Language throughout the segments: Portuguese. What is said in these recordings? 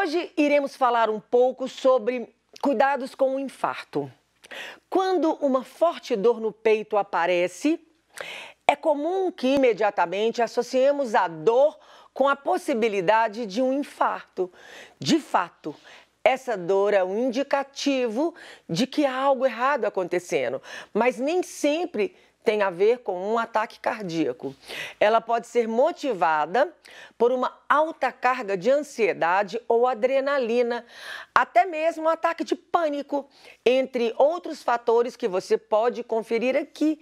Hoje iremos falar um pouco sobre cuidados com o infarto. Quando uma forte dor no peito aparece, é comum que imediatamente associemos a dor com a possibilidade de um infarto. De fato, essa dor é um indicativo de que há algo errado acontecendo, mas nem sempre tem a ver com um ataque cardíaco. Ela pode ser motivada por uma alta carga de ansiedade ou adrenalina, até mesmo um ataque de pânico, entre outros fatores que você pode conferir aqui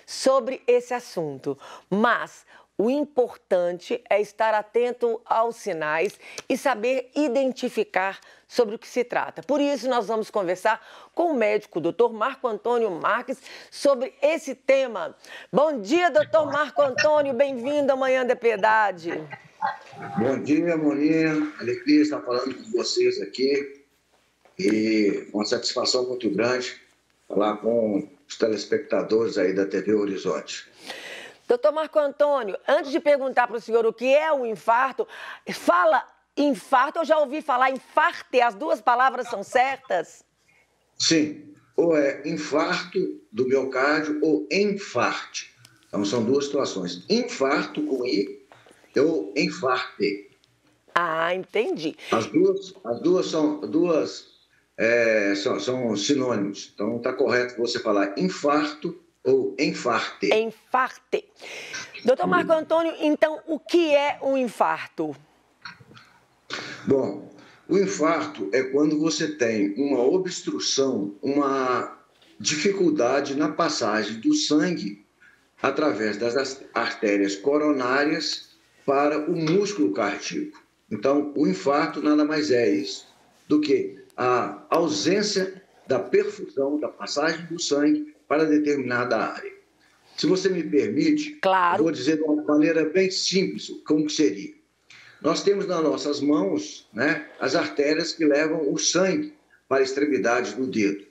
sobre esse assunto. Mas o importante é estar atento aos sinais e saber identificar sobre o que se trata. Por isso, nós vamos conversar com o médico, Dr. Marco Antônio Marques, sobre esse tema. Bom dia, Dr. Marco Antônio, bem-vindo à Manhã da Piedade. Bom dia, Moninha. Alegria estar falando com vocês aqui e uma satisfação muito grande falar com os telespectadores aí da TV Horizonte. Doutor Marco Antônio, antes de perguntar para o senhor o que é o infarto, fala infarto, eu já ouvi falar infarte, as duas palavras são certas? Sim, ou é infarto do miocárdio ou enfarte. Então, são duas situações. Infarto com I ou enfarte. Ah, entendi. As duas são sinônimos. Então, está correto você falar infarto ou enfarte. Enfarte. Doutor Marco Antônio, então, o que é um infarto? Bom, o infarto é quando você tem uma obstrução, uma dificuldade na passagem do sangue através das artérias coronárias para o músculo cardíaco. Então, o infarto nada mais é isso do que a ausência da perfusão, da passagem do sangue para determinada área. Se você me permite, claro, eu vou dizer de uma maneira bem simples como que seria. Nós temos nas nossas mãos, né, as artérias que levam o sangue para a extremidade do dedo.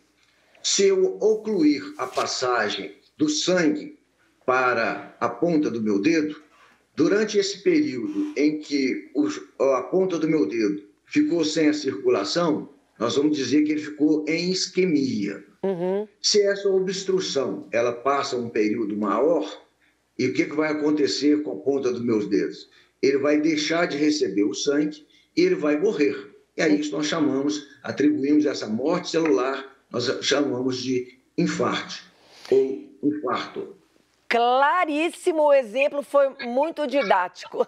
Se eu ocluir a passagem do sangue para a ponta do meu dedo, durante esse período em que a ponta do meu dedo ficou sem a circulação, nós vamos dizer que ele ficou em isquemia. Se essa obstrução ela passa um período maior, e o que vai acontecer com a ponta dos meus dedos? Ele vai deixar de receber o sangue e ele vai morrer. E aí isso nós atribuímos essa morte celular, nós chamamos de infarte ou infarto. Claríssimo, o exemplo foi muito didático.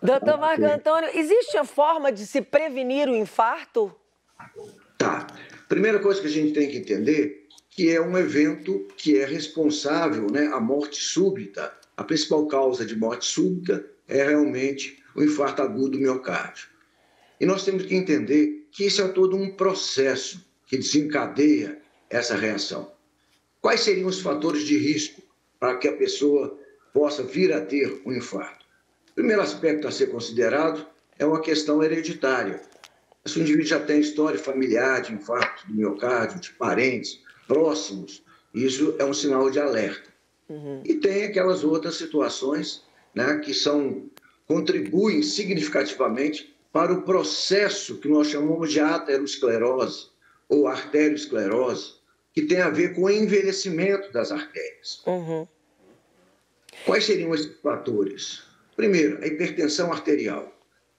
Doutor Marco Antônio, existe a forma de se prevenir o infarto? Tá. Primeira coisa que a gente tem que entender que é um evento que é responsável, né, a morte súbita. A principal causa de morte súbita é realmente o infarto agudo do miocárdio. E nós temos que entender que isso é todo um processo que desencadeia essa reação. Quais seriam os fatores de risco para que a pessoa possa vir a ter um infarto? O primeiro aspecto a ser considerado é uma questão hereditária. Se o indivíduo já tem história familiar de infarto do miocárdio, de parentes próximos, isso é um sinal de alerta. E tem aquelas outras situações, né, que contribuem significativamente para o processo que nós chamamos de aterosclerose ou arteriosclerose, que tem a ver com o envelhecimento das artérias. Quais seriam esses fatores? Primeiro, a hipertensão arterial.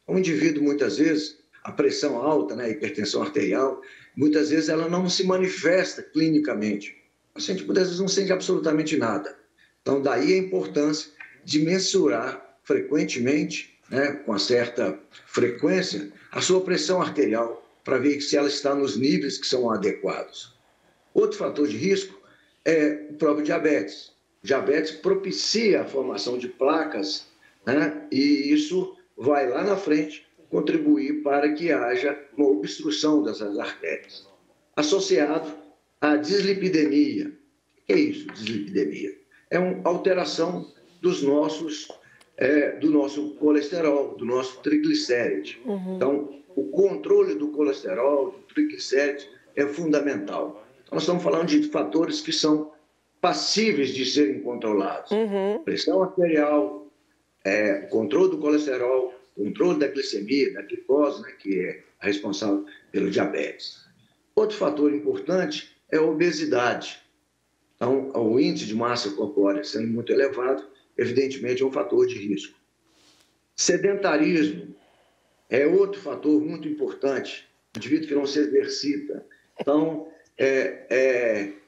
O indivíduo, muitas vezes, a pressão alta, né, a hipertensão arterial, muitas vezes ela não se manifesta clinicamente. O paciente, muitas vezes, não sente absolutamente nada. Então, daí a importância de mensurar frequentemente, né, com uma certa frequência, a sua pressão arterial, para ver se ela está nos níveis que são adequados. Outro fator de risco é o próprio diabetes. O diabetes propicia a formação de placas, né, e isso vai lá na frente contribuir para que haja uma obstrução dessas artérias. Associado à dislipidemia. O que é isso, dislipidemia? É uma alteração do nosso colesterol, do nosso triglicérides. Então, o controle do colesterol, do triglicérides, é fundamental. Então, nós estamos falando de fatores que são passíveis de serem controlados. Pressão arterial, controle do colesterol, controle da glicemia, da glicose, né, que é a responsável pelo diabetes. Outro fator importante é a obesidade. Então, o índice de massa corpórea sendo muito elevado, evidentemente é um fator de risco. Sedentarismo é outro fator muito importante. O indivíduo que não se exercita. Então,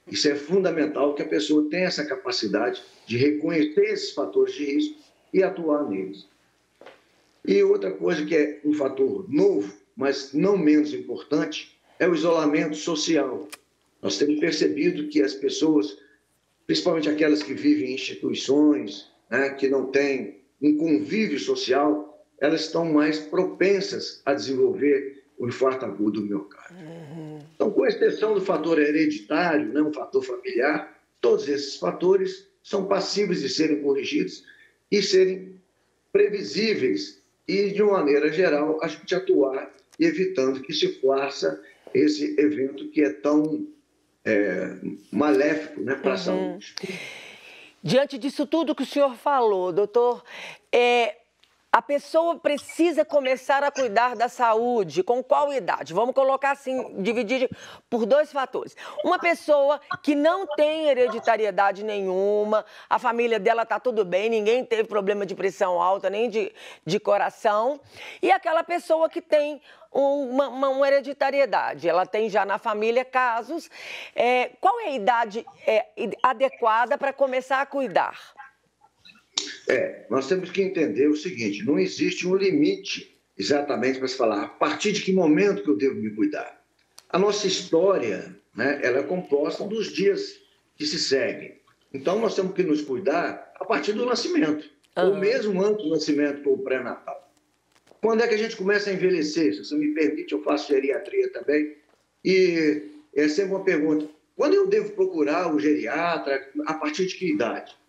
isso é fundamental que a pessoa tenha essa capacidade de reconhecer esses fatores de risco e atuar neles. E outra coisa que é um fator novo, mas não menos importante, é o isolamento social. Nós temos percebido que as pessoas, principalmente aquelas que vivem em instituições, né, que não têm um convívio social, elas estão mais propensas a desenvolver o infarto agudo do miocárdio. Então, com exceção do fator hereditário, né, um fator familiar, todos esses fatores são passíveis de serem corrigidos e serem previsíveis e, de uma maneira geral, a gente atuar evitando que se faça esse evento que é tão maléfico, né, para a saúde. Diante disso tudo que o senhor falou, doutor, a pessoa precisa começar a cuidar da saúde com qual idade? Vamos colocar assim, dividir por dois fatores. Uma pessoa que não tem hereditariedade nenhuma, a família dela está tudo bem, ninguém teve problema de pressão alta nem de coração. E aquela pessoa que tem uma hereditariedade, ela tem já na família casos. Qual é a idade adequada para começar a cuidar? Nós temos que entender o seguinte, não existe um limite exatamente para se falar a partir de que momento que eu devo me cuidar. A nossa história, né, ela é composta dos dias que se seguem. Então, nós temos que nos cuidar a partir do nascimento, ou mesmo antes do nascimento, ou pré-natal. Quando é que a gente começa a envelhecer? Se você me permite, eu faço geriatria também. E é sempre uma pergunta, quando eu devo procurar o geriatra, a partir de que idade?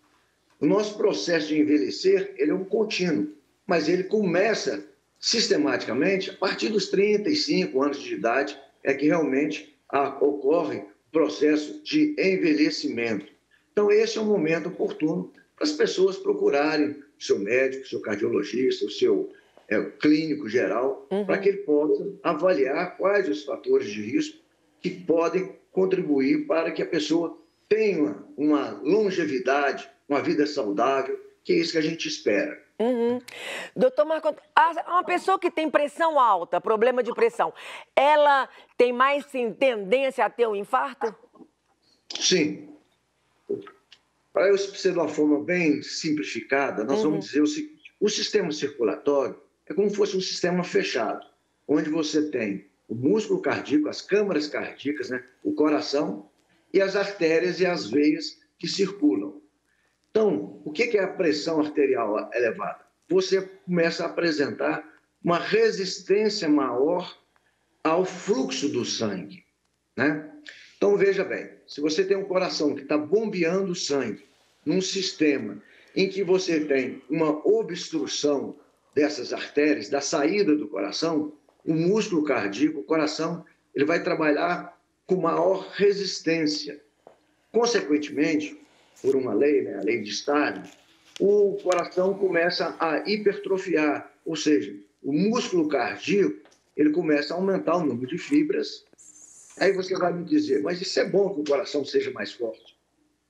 O nosso processo de envelhecer, ele é um contínuo, mas ele começa sistematicamente a partir dos 35 anos de idade, é que realmente ocorre o processo de envelhecimento. Então, esse é um momento oportuno para as pessoas procurarem o seu médico, o seu cardiologista, o seu clínico geral, para que ele possa avaliar quais os fatores de risco que podem contribuir para que a pessoa tenha uma longevidade, uma vida saudável, que é isso que a gente espera. Doutor Marco, uma pessoa que tem pressão alta, problema de pressão, ela tem mais tendência a ter um infarto? Sim. Para eu ser de uma forma bem simplificada, nós vamos dizer o seguinte, o sistema circulatório é como se fosse um sistema fechado, onde você tem o músculo cardíaco, as câmaras cardíacas, né, o coração e as artérias e as veias que circulam. Então, o que é a pressão arterial elevada? Você começa a apresentar uma resistência maior ao fluxo do sangue, né? Então, veja bem, se você tem um coração que está bombeando sangue num sistema em que você tem uma obstrução dessas artérias, da saída do coração, o músculo cardíaco, o coração, ele vai trabalhar com maior resistência. Consequentemente, por uma lei, né, a lei de Starling, o coração começa a hipertrofiar, ou seja, o músculo cardíaco ele começa a aumentar o número de fibras. Aí você vai me dizer, mas isso é bom que o coração seja mais forte?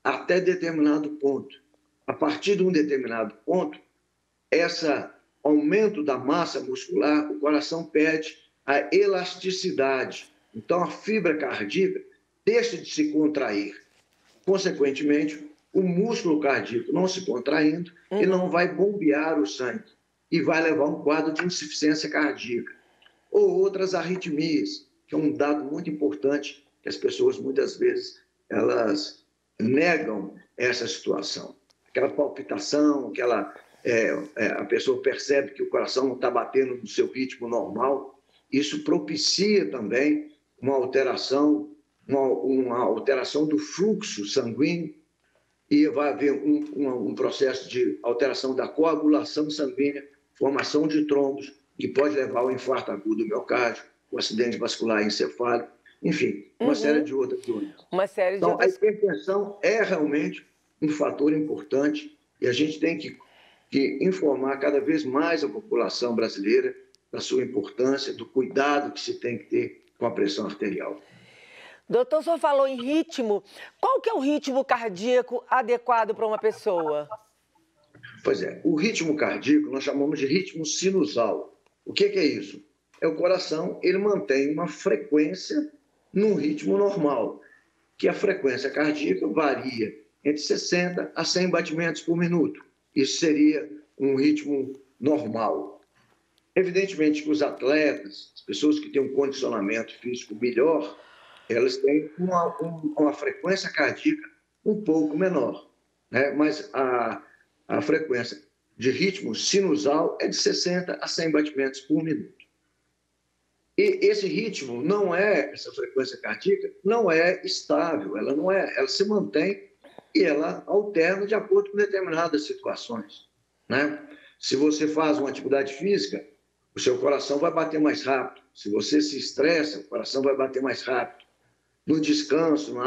Até determinado ponto. A partir de um determinado ponto, esse aumento da massa muscular, o coração perde a elasticidade. Então, a fibra cardíaca deixa de se contrair. Consequentemente, o músculo cardíaco não se contraindo, ele não vai bombear o sangue e vai levar a um quadro de insuficiência cardíaca. Ou outras arritmias, que é um dado muito importante que as pessoas, muitas vezes, elas negam essa situação. Aquela palpitação, a pessoa percebe que o coração não está batendo no seu ritmo normal, isso propicia também uma alteração do fluxo sanguíneo e vai haver um processo de alteração da coagulação sanguínea, formação de trombos, que pode levar ao infarto agudo do miocárdio, o acidente vascular encefálico, enfim, uma série de outras doenças. Então, a hipertensão é realmente um fator importante e a gente tem que que informar cada vez mais a população brasileira da sua importância, do cuidado que se tem que ter com a pressão arterial. Doutor, o senhor falou em ritmo. Qual que é o ritmo cardíaco adequado para uma pessoa? Pois é, o ritmo cardíaco nós chamamos de ritmo sinusal. O que é isso? É o coração, ele mantém uma frequência num ritmo normal, que a frequência cardíaca varia entre 60 a 100 batimentos por minuto. Isso seria um ritmo normal. Evidentemente que os atletas, as pessoas que têm um condicionamento físico melhor, elas têm uma frequência cardíaca um pouco menor, né? Mas a frequência de ritmo sinusal é de 60 a 100 batimentos por minuto. E esse ritmo não é, essa frequência cardíaca não é estável, ela não é, ela se mantém e ela alterna de acordo com determinadas situações, né? Se você faz uma atividade física, o seu coração vai bater mais rápido. Se você se estressa, o coração vai bater mais rápido. No descanso, no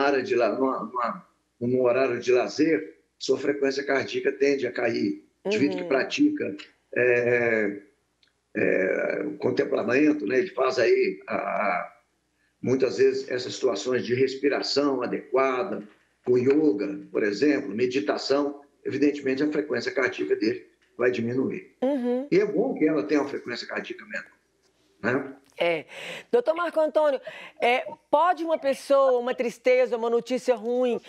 horário de lazer, sua frequência cardíaca tende a cair. O indivíduo que pratica contemplamento, né? Ele faz aí, muitas vezes, essas situações de respiração adequada, com yoga, por exemplo, meditação, evidentemente a frequência cardíaca dele vai diminuir. E é bom que ela tenha uma frequência cardíaca menor, né? Doutor Marco Antônio, pode uma pessoa, uma tristeza, uma notícia ruim,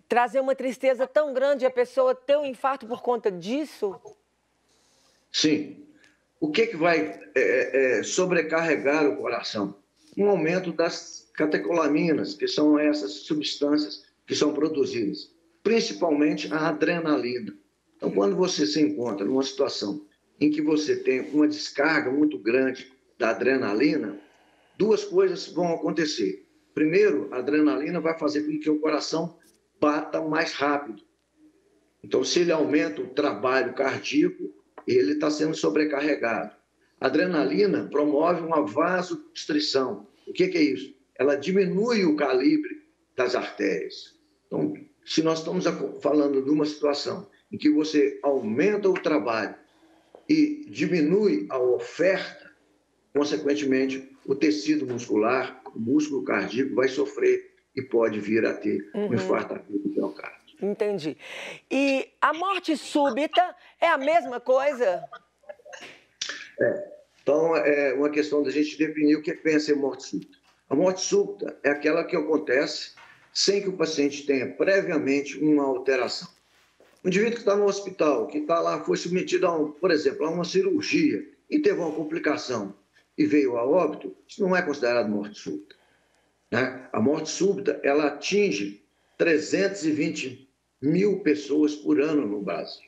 trazer uma tristeza tão grande e a pessoa ter um infarto por conta disso? Sim. O que vai sobrecarregar o coração? Um aumento das catecolaminas, que são essas substâncias que são produzidas, principalmente a adrenalina. Então, quando você se encontra numa situação em que você tem uma descarga muito grande da adrenalina, duas coisas vão acontecer. Primeiro, a adrenalina vai fazer com que o coração bata mais rápido. Então, se ele aumenta o trabalho cardíaco, ele está sendo sobrecarregado. A adrenalina promove uma vasoconstrição. O que é isso? Ela diminui o calibre das artérias. Então, se nós estamos falando de uma situação em que você aumenta o trabalho e diminui a oferta, consequentemente, o tecido muscular, o músculo cardíaco vai sofrer e pode vir a ter um infarto agudo do miocárdio. Entendi. E a morte súbita é a mesma coisa? Então, é uma questão da gente definir o que é ser morte súbita. A morte súbita é aquela que acontece sem que o paciente tenha previamente uma alteração. O indivíduo que está no hospital, que está lá, foi submetido, por exemplo, a uma cirurgia e teve uma complicação e veio a óbito, isso não é considerado morte súbita, né? A morte súbita, ela atinge 320 mil pessoas por ano no Brasil.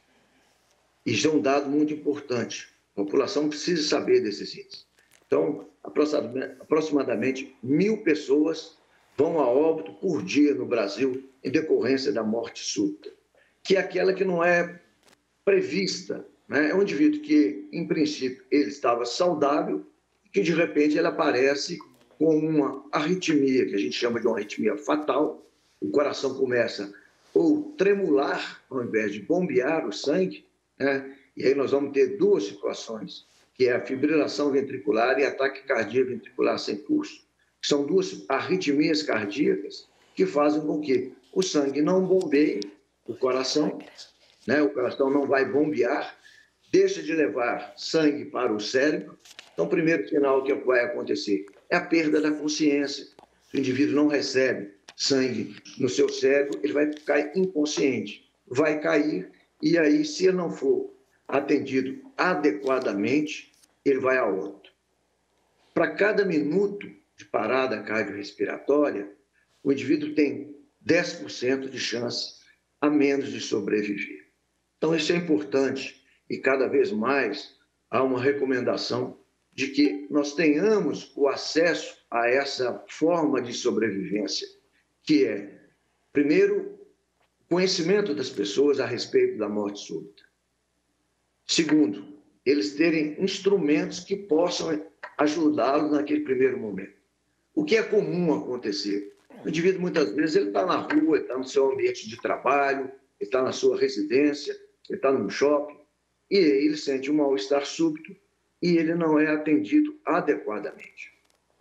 Isso é um dado muito importante. A população precisa saber desses índices. Então, aproximadamente 1.000 pessoas vão a óbito por dia no Brasil em decorrência da morte súbita, que é aquela que não é prevista, né? É um indivíduo que, em princípio, ele estava saudável e que, de repente, ele aparece com uma arritmia, que a gente chama de uma arritmia fatal. O coração começa ou tremular, ao invés de bombear o sangue, né? E aí nós vamos ter duas situações, que é a fibrilação ventricular e a taquicardia ventricular sem pulso. São duas arritmias cardíacas que fazem com que o sangue não bombeie o coração, né? O coração não vai bombear, deixa de levar sangue para o cérebro. Então, o primeiro sinal que vai acontecer é a perda da consciência. Se o indivíduo não recebe sangue no seu cérebro, ele vai ficar inconsciente, vai cair, e aí, se ele não for atendido adequadamente, ele vai a óbito. Para cada minuto de parada cardiorrespiratória, o indivíduo tem 10% de chance a menos de sobreviver. Então, isso é importante e cada vez mais há uma recomendação de que nós tenhamos o acesso a essa forma de sobrevivência, que é, primeiro, conhecimento das pessoas a respeito da morte súbita. Segundo, eles terem instrumentos que possam ajudá-los naquele primeiro momento. O que é comum acontecer? O indivíduo, muitas vezes, ele está na rua, ele está no seu ambiente de trabalho, ele está na sua residência, ele está num shopping, e ele sente um mal-estar súbito e ele não é atendido adequadamente.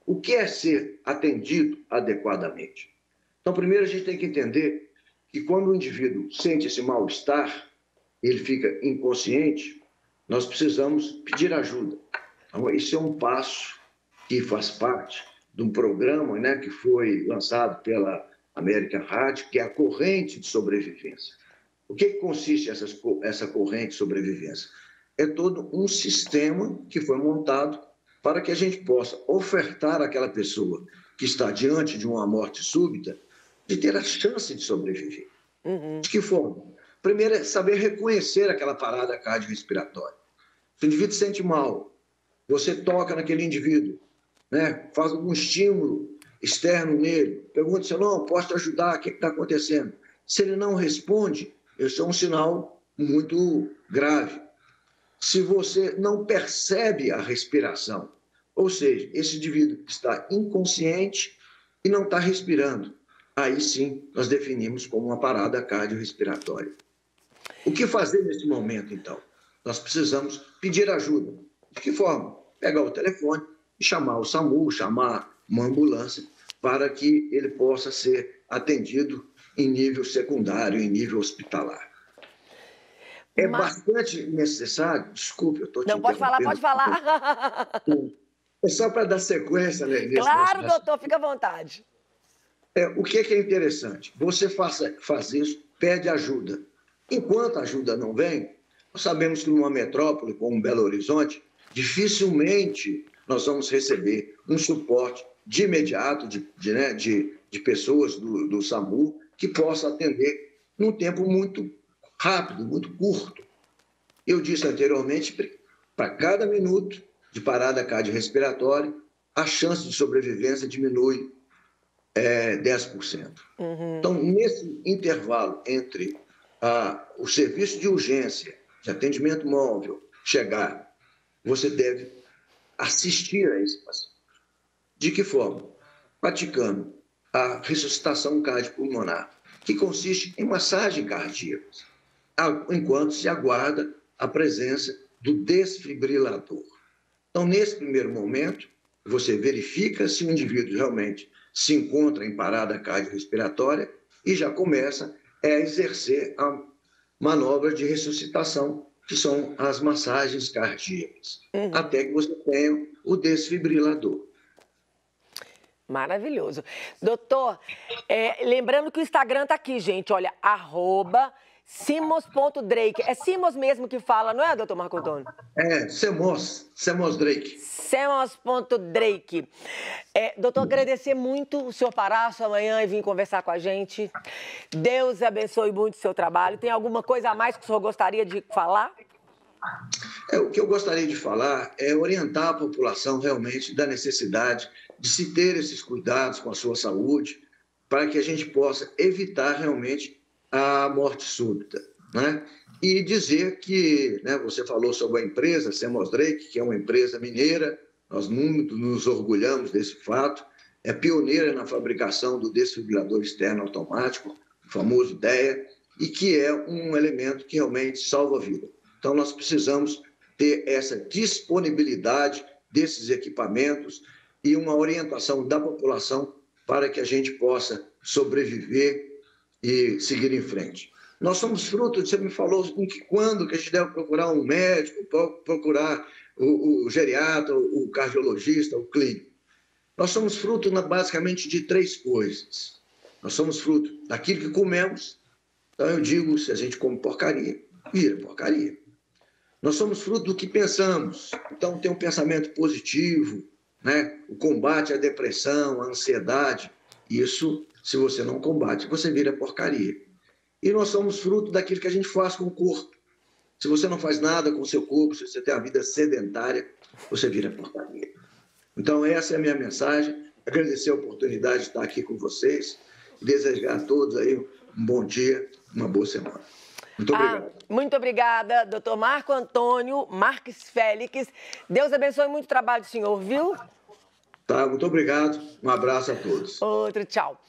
O que é ser atendido adequadamente? Então, primeiro a gente tem que entender que quando o indivíduo sente esse mal-estar, ele fica inconsciente, nós precisamos pedir ajuda. Então, isso é um passo que faz parte de um programa, né, que foi lançado pela American Heart, que é a corrente de sobrevivência. O que consiste essa corrente de sobrevivência? É todo um sistema que foi montado para que a gente possa ofertar àquela pessoa que está diante de uma morte súbita de ter a chance de sobreviver. De que forma? Primeiro é saber reconhecer aquela parada cardiorrespiratória. Se o indivíduo se sente mal, você toca naquele indivíduo, né? Faz algum estímulo externo nele, pergunta se eu não posso te ajudar, o que está acontecendo? Se ele não responde, isso é um sinal muito grave. Se você não percebe a respiração, ou seja, esse indivíduo está inconsciente e não está respirando, aí sim nós definimos como uma parada cardiorrespiratória. O que fazer nesse momento, então? Nós precisamos pedir ajuda. De que forma? Pegar o telefone e chamar o SAMU, chamar uma ambulância, para que ele possa ser atendido em nível secundário, em nível hospitalar. É bastante necessário, desculpe, eu estou te interrompendo. Não, pode falar. É só para dar sequência, né, nesse Claro, doutor, fica à vontade. O que é interessante? Você faz isso, pede ajuda. Enquanto a ajuda não vem, nós sabemos que numa metrópole como Belo Horizonte, dificilmente nós vamos receber um suporte de imediato de pessoas do SAMU que possa atender num tempo muito rápido, muito curto. Eu disse anteriormente, para cada minuto de parada cardiorrespiratória, a chance de sobrevivência diminui 10%. Então, nesse intervalo entre o serviço de urgência, de atendimento móvel, chegar, você deve assistir a esse paciente. De que forma? Praticando a ressuscitação cardiopulmonar, que consiste em massagem cardíaca, enquanto se aguarda a presença do desfibrilador. Então, nesse primeiro momento, você verifica se o indivíduo realmente se encontra em parada cardiorrespiratória e já começa a exercer a manobra de ressuscitação, que são as massagens cardíacas, até que você tenha o desfibrilador. Maravilhoso. Doutor, lembrando que o Instagram está aqui, gente, olha, @simos.drake. É Simos mesmo que fala, não é, doutor Marco Antônio? Semos Drake. Semos.drake. Doutor, agradecer muito o senhor parar sua manhã e vir conversar com a gente. Deus abençoe muito o seu trabalho. Tem alguma coisa a mais que o senhor gostaria de falar? O que eu gostaria de falar é orientar a população realmente da necessidade de se ter esses cuidados com a sua saúde, para que a gente possa evitar realmente a morte súbita, né? E dizer que, né, você falou sobre a empresa Semos Drake, que é uma empresa mineira, nós muito nos orgulhamos desse fato, é pioneira na fabricação do desfibrilador externo automático, o famoso DEA, e que é um elemento que realmente salva a vida. Então, nós precisamos ter essa disponibilidade desses equipamentos e uma orientação da população para que a gente possa sobreviver e seguir em frente. Nós somos fruto, você me falou quando que a gente deve procurar um médico, procurar o geriatra, o cardiologista, o clínico. Nós somos fruto basicamente de 3 coisas. Nós somos fruto daquilo que comemos. Então eu digo, se a gente come porcaria, vira porcaria. Nós somos fruto do que pensamos. Então tem um pensamento positivo, né? O combate à depressão, à ansiedade. Isso, se você não combate, você vira porcaria. E nós somos fruto daquilo que a gente faz com o corpo. Se você não faz nada com o seu corpo, se você tem a vida sedentária, você vira porcaria. Então, essa é a minha mensagem. Agradecer a oportunidade de estar aqui com vocês. Desejar a todos aí um bom dia, uma boa semana. Muito obrigado. Muito obrigada, doutor Marco Antônio Marques Félix. Deus abençoe muito o trabalho do senhor, viu? Tá, muito obrigado. Um abraço a todos. Outro, tchau.